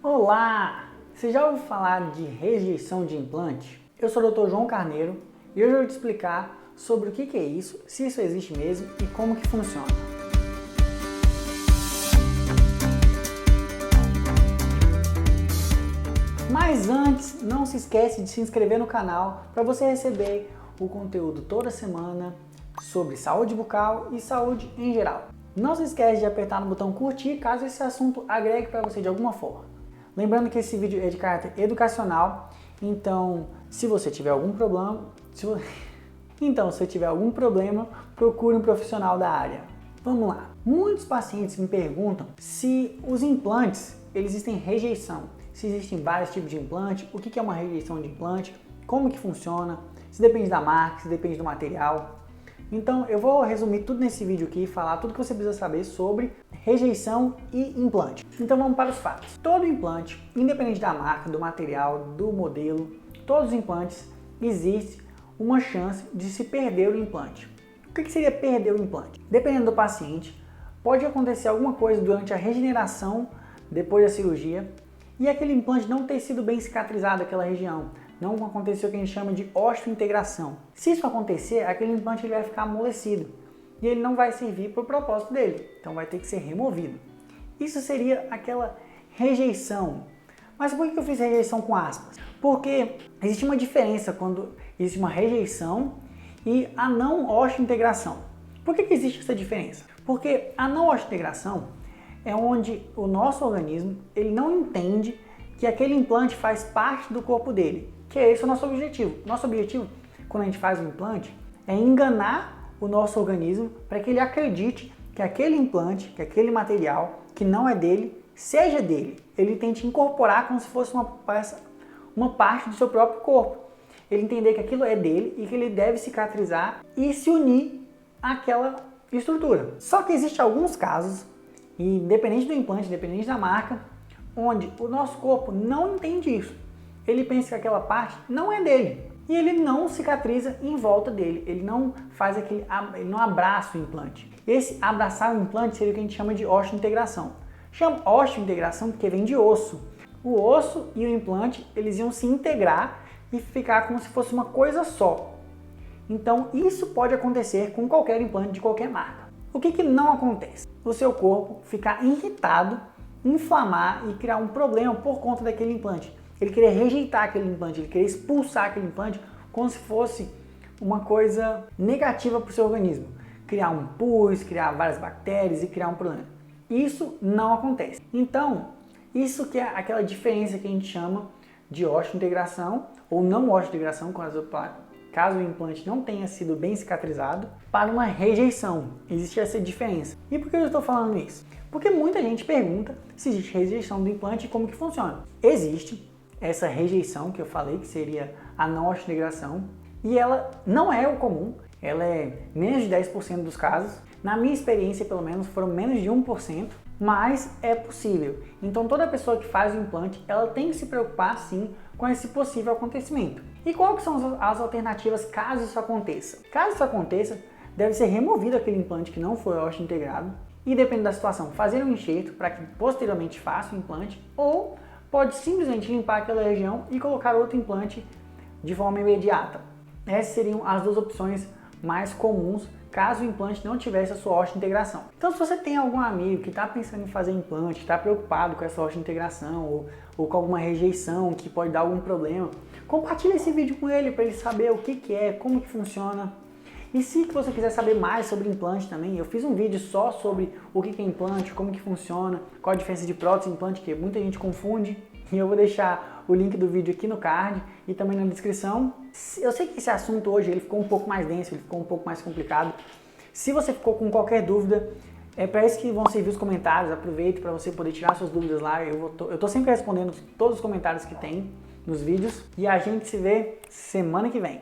Olá! Você já ouviu falar de rejeição de implante? Eu sou o Dr. João Carneiro e hoje eu vou te explicar sobre o que é isso, se isso existe mesmo e como que funciona. Mas antes, não se esquece de se inscrever no canal para você receber o conteúdo toda semana sobre saúde bucal e saúde em geral. Não se esquece de apertar no botão curtir caso esse assunto agregue para você de alguma forma. Lembrando que esse vídeo é de caráter educacional, então se você tiver algum problema, procure um profissional da área. Vamos lá. Muitos pacientes me perguntam se os implantes eles têm rejeição, se existem vários tipos de implante, o que é uma rejeição de implante, como que funciona, se depende da marca, se depende do material. Então eu vou resumir tudo nesse vídeo aqui e falar tudo que você precisa saber sobre rejeição e implante. Então vamos para os fatos. Todo implante, independente da marca, do material, do modelo, todos os implantes, existe uma chance de se perder o implante. O que seria perder o implante? Dependendo do paciente, pode acontecer alguma coisa durante a regeneração depois da cirurgia e aquele implante não ter sido bem cicatrizado aquela região. Não aconteceu o que a gente chama de osteointegração. Se isso acontecer, aquele implante ele vai ficar amolecido e ele não vai servir para o propósito dele, então vai ter que ser removido. Isso seria aquela rejeição. Mas por que eu fiz rejeição com aspas? Porque existe uma diferença quando existe uma rejeição e a não osteointegração. Por que existe essa diferença? Porque a não osteointegração é onde o nosso organismo ele não entende que aquele implante faz parte do corpo dele, que é esse o nosso objetivo. Nosso objetivo, quando a gente faz um implante, é enganar o nosso organismo para que ele acredite que aquele implante, que aquele material que não é dele, seja dele. Ele tente incorporar como se fosse uma parte do seu próprio corpo. Ele entender que aquilo é dele e que ele deve cicatrizar e se unir àquela estrutura. Só que existem alguns casos, independente do implante, independente da marca, onde o nosso corpo não entende isso. Ele pensa que aquela parte não é dele e ele não cicatriza em volta dele. Ele não faz ele não abraça o implante. Esse abraçar o implante seria o que a gente chama de osteointegração. Chama osteointegração porque vem de osso. O osso e o implante eles iam se integrar e ficar como se fosse uma coisa só. Então isso pode acontecer com qualquer implante de qualquer marca. O que não acontece? O seu corpo ficar irritado, inflamar e criar um problema por conta daquele implante. Ele querer rejeitar aquele implante, ele querer expulsar aquele implante como se fosse uma coisa negativa para o seu organismo. Criar um pus, criar várias bactérias e criar um problema. Isso não acontece. Então, isso que é aquela diferença que a gente chama de osteointegração ou não osteointegração, caso o implante não tenha sido bem cicatrizado, para uma rejeição. Existe essa diferença. E por que eu estou falando isso? Porque muita gente pergunta se existe rejeição do implante e como que funciona. Existe essa rejeição que eu falei, que seria a não osteointegração, e ela não é o comum, ela é menos de 10% dos casos. Na minha experiência, pelo menos, foram menos de 1%, mas é possível. Então toda pessoa que faz o implante, ela tem que se preocupar sim com esse possível acontecimento. E quais são as alternativas caso isso aconteça? Caso isso aconteça, deve ser removido aquele implante que não foi osteointegrado e, dependendo da situação, fazer um enxerto para que posteriormente faça o implante, ou pode simplesmente limpar aquela região e colocar outro implante de forma imediata. Essas seriam as duas opções mais comuns caso o implante não tivesse a sua osteointegração. Então, se você tem algum amigo que está pensando em fazer implante, está preocupado com essa osteointegração ou com alguma rejeição que pode dar algum problema, compartilhe esse vídeo com ele para ele saber o que é, como que funciona. E se você quiser saber mais sobre implante também, eu fiz um vídeo só sobre o que é implante, como que funciona, qual a diferença de prótese e implante, que muita gente confunde. E eu vou deixar o link do vídeo aqui no card e também na descrição. Eu sei que esse assunto hoje ele ficou um pouco mais denso, ele ficou um pouco mais complicado. Se você ficou com qualquer dúvida, é para isso que vão servir os comentários. Aproveite para você poder tirar suas dúvidas lá. Eu tô sempre respondendo todos os comentários que tem nos vídeos. E a gente se vê semana que vem.